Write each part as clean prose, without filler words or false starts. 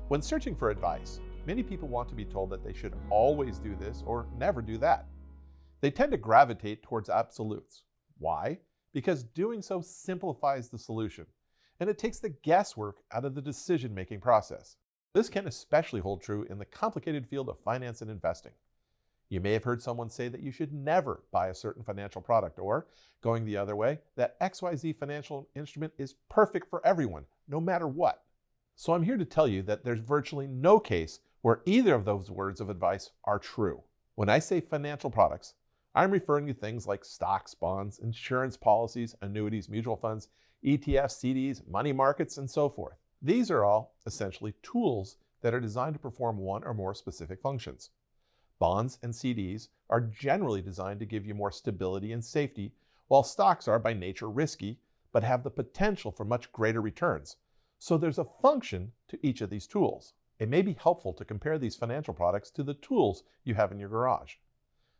When searching for advice, many people want to be told that they should always do this or never do that. They tend to gravitate towards absolutes. Why? Because doing so simplifies the solution, and it takes the guesswork out of the decision-making process. This can especially hold true in the complicated field of finance and investing. You may have heard someone say that you should never buy a certain financial product, or, going the other way, that XYZ financial instrument is perfect for everyone, no matter what. So I'm here to tell you that there's virtually no case where either of those words of advice are true. When I say financial products, I'm referring to things like stocks, bonds, insurance policies, annuities, mutual funds, ETFs, CDs, money markets, and so forth. These are all essentially tools that are designed to perform one or more specific functions. Bonds and CDs are generally designed to give you more stability and safety, while stocks are by nature risky, but have the potential for much greater returns. So there's a function to each of these tools. It may be helpful to compare these financial products to the tools you have in your garage.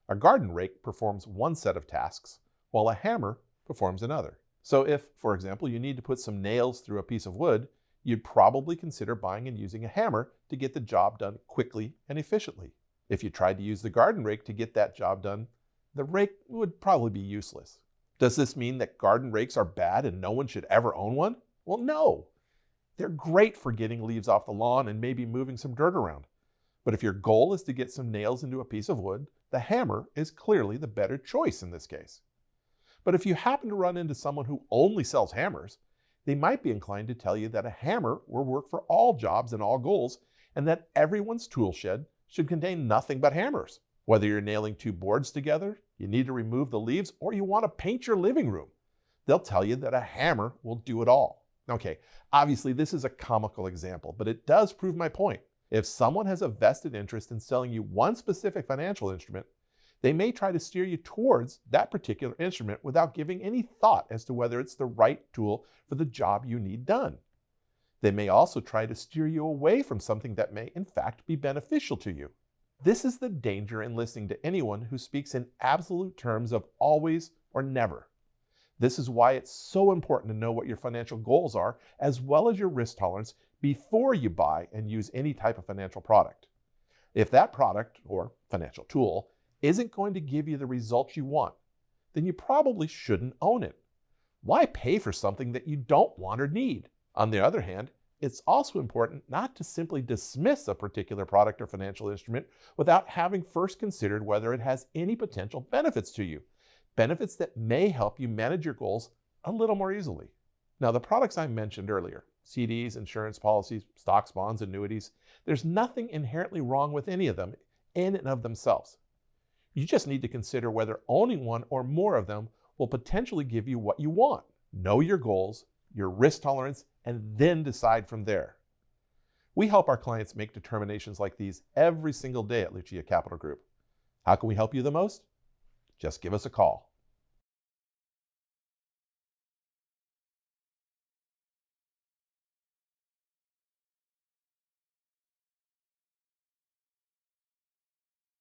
A garden rake performs one set of tasks, while a hammer performs another. So if, for example, you need to put some nails through a piece of wood, you'd probably consider buying and using a hammer to get the job done quickly and efficiently. If you tried to use the garden rake to get that job done, the rake would probably be useless. Does this mean that garden rakes are bad and no one should ever own one? Well, no. They're great for getting leaves off the lawn and maybe moving some dirt around. But if your goal is to get some nails into a piece of wood, the hammer is clearly the better choice in this case. But if you happen to run into someone who only sells hammers, they might be inclined to tell you that a hammer will work for all jobs and all goals, and that everyone's tool shed should contain nothing but hammers. Whether you're nailing two boards together, you need to remove the leaves, or you want to paint your living room, they'll tell you that a hammer will do it all. Okay, obviously this is a comical example, but it does prove my point. If someone has a vested interest in selling you one specific financial instrument, they may try to steer you towards that particular instrument without giving any thought as to whether it's the right tool for the job you need done. They may also try to steer you away from something that may in fact be beneficial to you. This is the danger in listening to anyone who speaks in absolute terms of always or never. This is why it's so important to know what your financial goals are, as well as your risk tolerance, before you buy and use any type of financial product. If that product or financial tool isn't going to give you the results you want, then you probably shouldn't own it. Why pay for something that you don't want or need? On the other hand, it's also important not to simply dismiss a particular product or financial instrument without having first considered whether it has any potential benefits to you. Benefits that may help you manage your goals a little more easily. Now, the products I mentioned earlier, CDs, insurance policies, stocks, bonds, annuities, there's nothing inherently wrong with any of them in and of themselves. You just need to consider whether owning one or more of them will potentially give you what you want. Know your goals, your risk tolerance, and then decide from there. We help our clients make determinations like these every single day at Lucia Capital Group. How can we help you the most? Just give us a call.